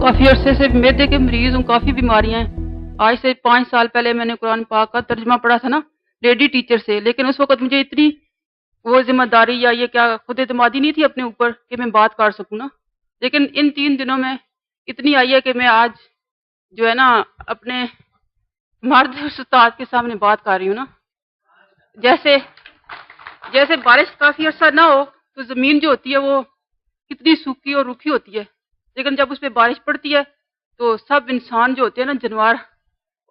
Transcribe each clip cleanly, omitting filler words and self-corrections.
काफ़ी अरसे से मैदे के मरीज हूँ, काफ़ी बीमारियाँ हैं। आज से 5 साल पहले मैंने कुरान पाक का तर्जुमा पढ़ा था ना, लेडी टीचर से, लेकिन उस वक़्त मुझे इतनी वो ज़िम्मेदारी या ये क्या खुद एतमादी नहीं थी अपने ऊपर कि मैं बात कर सकूँ ना। लेकिन इन 3 दिनों में इतनी आई है कि मैं आज जो है ना अपने मर्द उस्ताद के सामने बात कर रही हूँ ना। जैसे जैसे बारिश काफ़ी अरसा ना हो तो ज़मीन जो होती है वो कितनी सूखी और रूखी होती है, लेकिन जब उस पे बारिश पड़ती है तो सब इंसान जो होते हैं ना, जानवर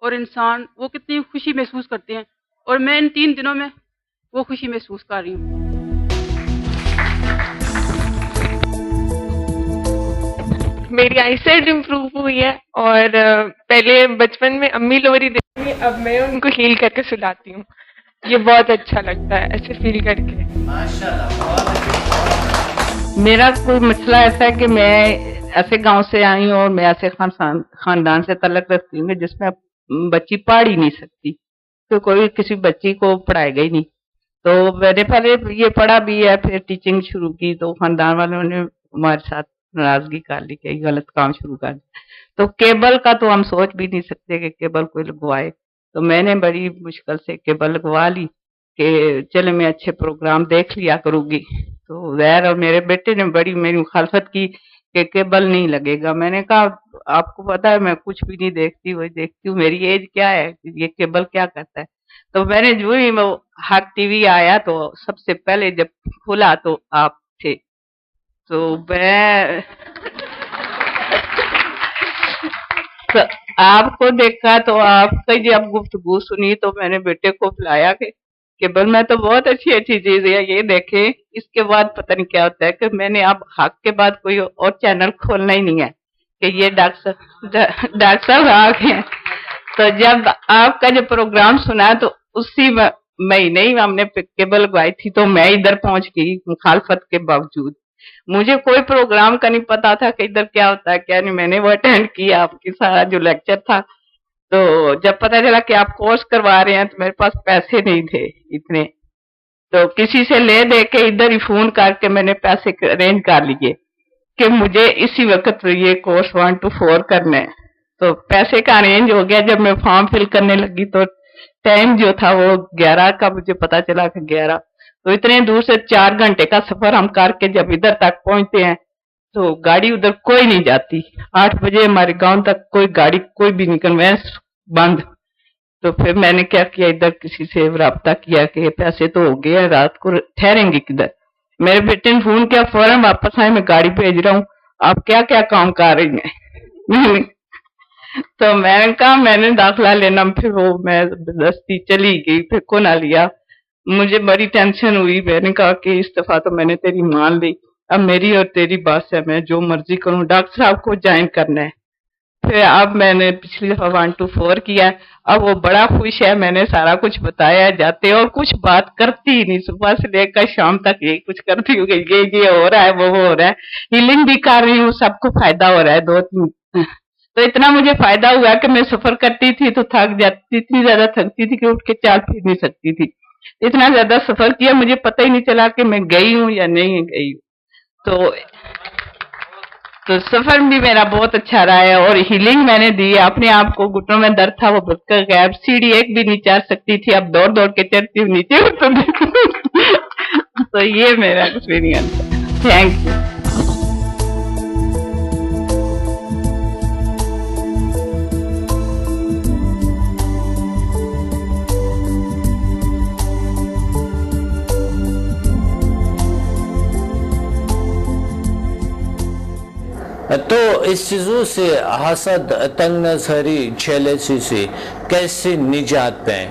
और इंसान, वो कितनी खुशी महसूस करते हैं, और मैं इन 3 दिनों में वो खुशी महसूस कर रही हूँ। मेरी आईसाइट इम्प्रूव हुई है और पहले बचपन में अम्मी लोरी देती थी, अब मैं उनको हील करके सुलाती हूँ। ये बहुत अच्छा लगता है ऐसे फील करके। मेरा कोई मसला ऐसा है कि मैं ऐसे गांव से आई हूँ और मैं ऐसे खानदान से तल्लक रखती हूँ जिसमें बच्ची पढ़ ही नहीं सकती, तो कोई किसी बच्ची को पढ़ाएगा ही नहीं। तो मैंने पहले ये पढ़ा भी है, फिर टीचिंग शुरू की, तो खानदान वालों ने हमारे साथ नाराजगी कर ली कि गलत काम शुरू कर दिया। तो केबल का तो हम सोच भी नहीं सकते कि केबल कोई लगवाए, तो मैंने बड़ी मुश्किल से केबल लगवा ली कि चले मैं अच्छे प्रोग्राम देख लिया करूंगी। तो जहर और मेरे बेटे ने बड़ी मेरी मुखालफत की कि केबल नहीं लगेगा। मैंने कहा आपको पता है मैं कुछ भी नहीं देखती, वही देखती हूँ, मेरी एज क्या है, ये केबल क्या करता है। तो मैंने जो ही वो हक टीवी आया तो सबसे पहले जब खुला तो आप थे, तो मैं तो आपको देखा, तो आपका जब गुफ्तगू सुनी तो मैंने बेटे को बुलाया कि केबल में तो बहुत अच्छी अच्छी चीज है, ये देखें। इसके बाद पता नहीं क्या होता है कि मैंने अब हक के बाद कोई और चैनल खोलना ही नहीं है कि ये डॉक्टर साहब आ गए। तो जब आपका जो प्रोग्राम सुना तो उसी महीने ही हमने केबल लगवाई थी, तो मैं इधर पहुंच गई मुखालफत के बावजूद। मुझे कोई प्रोग्राम का नहीं पता था कि इधर क्या होता है क्या नहीं। मैंने वो अटेंड किया, आपकी सारा जो लेक्चर था। तो जब पता चला कि आप कोर्स करवा रहे हैं तो मेरे पास पैसे नहीं थे इतने, तो किसी से ले दे के इधर ही फोन करके मैंने पैसे अरेंज कर लिए कि मुझे इसी वक्त ये कोर्स 1 to 4 करना है। तो पैसे का अरेंज हो गया। जब मैं फॉर्म फिल करने लगी तो टाइम जो था वो 11 का मुझे पता चला कि 11, तो इतने दूर से 4 घंटे का सफर हम करके जब इधर तक पहुंचते हैं तो गाड़ी उधर कोई नहीं जाती। 8 बजे हमारे गांव तक कोई गाड़ी कोई भी नहीं, कन्वेंस बंद। तो फिर मैंने क्या किया, इधर किसी से राब्ता किया कि पैसे तो हो गए, रात को ठहरेंगे किधर। मेरे बेटे ने फोन किया, फौरन वापस आए, मैं गाड़ी भेज रहा हूँ, आप क्या क्या काम कर रही हैं। तो मैंने कहा मैंने दाखिला लेना, फिर वो मैं जबरदस्ती चली गई, फिर को ना लिया। मुझे बड़ी टेंशन हुई। मैंने कहा कि इस दफा तो मैंने तेरी मान ली, अब मेरी और तेरी बात से मैं जो मर्जी करूं। डॉक्टर साहब को ज्वाइन करना है। फिर अब मैंने पिछली दफा 1 to 4 किया। अब वो बड़ा खुश है, मैंने सारा कुछ बताया, जाते और कुछ बात करती ही नहीं, सुबह से लेकर शाम तक यही कुछ करती हूँ कि ये हो रहा है, वो हो रहा है। हीलिंग भी कर रही हूँ, सबको फायदा हो रहा है 2-3। तो इतना मुझे फायदा हुआ कि मैं सफर करती थी तो थक जाती, इतनी ज्यादा थकती थी कि उठ के चाल फिर नहीं सकती थी। इतना ज्यादा सफर किया, मुझे पता ही नहीं चला कि मैं गई हूँ या नहीं गई हूँ। तो सफर भी मेरा बहुत अच्छा रहा है और हीलिंग मैंने दी। अपने आप को घुटनों में दर्द था वो बदकर गया, अब सीढ़ी एक भी नहीं चढ़ सकती थी, अब दौड़ दौड़ के चढ़ती हूँ नीचे। तो ये मेरा एक्सपीरियंस है। Thank you. तो इस चीज़ों से हसद, तंग नज़री, जेलसी से कैसे निजात पाएं?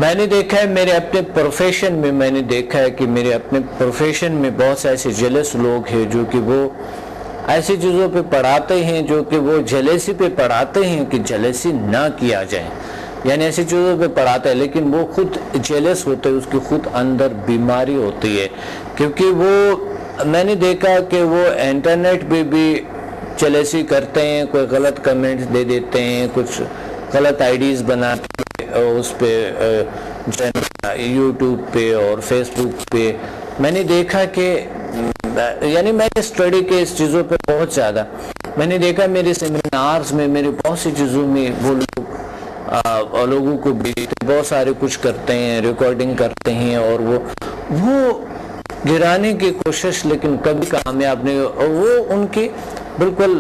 मैंने देखा है मेरे अपने प्रोफेशन में, मैंने देखा है कि मेरे अपने प्रोफेशन में बहुत से ऐसे जेलस लोग हैं जो कि वो ऐसी चीज़ों पे पढ़ाते हैं, जो कि वो जेलसी पे पढ़ाते हैं कि जेलसी ना किया जाए, यानी ऐसी चीज़ों पे पढ़ाते हैं, लेकिन वो खुद जेलस होते हैं, उसकी खुद अंदर बीमारी होती है। क्योंकि वो मैंने देखा कि वो इंटरनेट पे भी जेलसी करते हैं, कोई गलत कमेंट्स दे देते हैं, कुछ गलत आईडीज बनाते हैं उस पे यूट्यूब पे और फेसबुक पे। मैंने देखा कि यानी मैंने स्टडी के इस चीज़ों पे बहुत ज़्यादा میں نے دیکھا میرے سیمینارز میں، میرے بہت سی چیزوں میں وہ لوگوں کو بھی بہت سارے کچھ کرتے ہیں، ریکارڈنگ کرتے ہیں، اور وہ گرانے کی کوشش لیکن کبھی کامیاب نہیں، اور وہ ان کی بالکل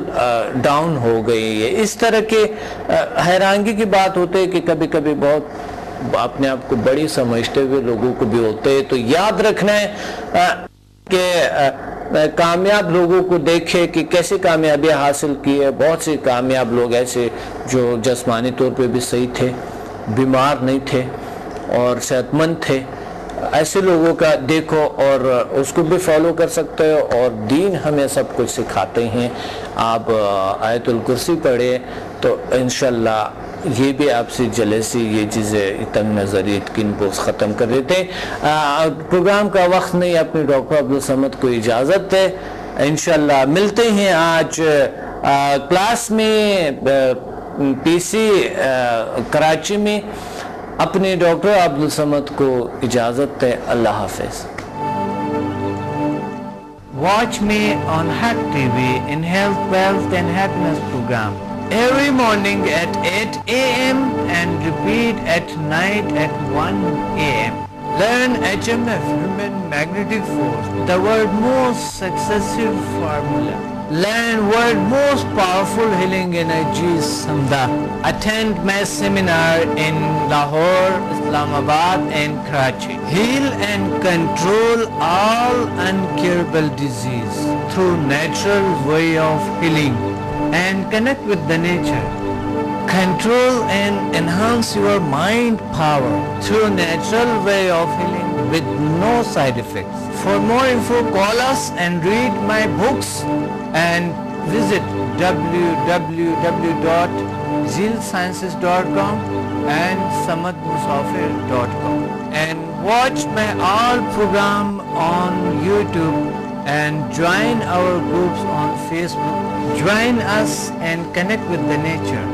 ڈاؤن ہو گئی ہے. اس طرح کے حیرانگی کی بات ہوتی ہے کہ کبھی کبھی بہت اپنے آپ کو بڑی سمجھتے ہوئے لوگوں کو بھی ہوتے ہیں. تو یاد رکھنا ہے کہ کامیاب لوگوں کو دیکھے کہ کیسے کامیابیاں حاصل کی ہے. بہت سے کامیاب لوگ ایسے جو جسمانی طور پہ بھی صحیح تھے، بیمار نہیں تھے اور صحت مند تھے. ایسے لوگوں کا دیکھو اور اس کو بھی فالو کر سکتے ہو. اور دین ہمیں سب کچھ سکھاتے ہیں. آپ آیت الکرسی پڑھے تو انشاءاللہ یہ بھی آپ سے جلیسی، یہ چیزیں تنگ نظری کن بوز ختم کر دیتے ہیں. پروگرام کا وقت نہیں، اپنے ڈاکٹر عبدالصمد کو اجازت ہے. انشاءاللہ ملتے ہیں آج کلاس میں پی سی کراچی میں. اپنے ڈاکٹر عبدالصمد کو اجازت ہے. اللہ حافظ. Watch me on Hack TV in Health, Wealth and Happiness program every morning at 8 a.m. and repeat at night at 1 a.m. Learn HMF, Human Magnetic Force, the world's most successful formula. Learn world's most powerful healing energies, Samda. Attend my seminar in Lahore, Islamabad and Karachi. Heal and control all incurable disease through natural way of healing and connect with the nature. Control and enhance your mind power through natural way of healing with no side effects. For more info, call us and read my books and visit www.zilsciences.com and samadmusafir.com and watch my all program on YouTube and join our groups on Facebook. Join us and connect with the nature.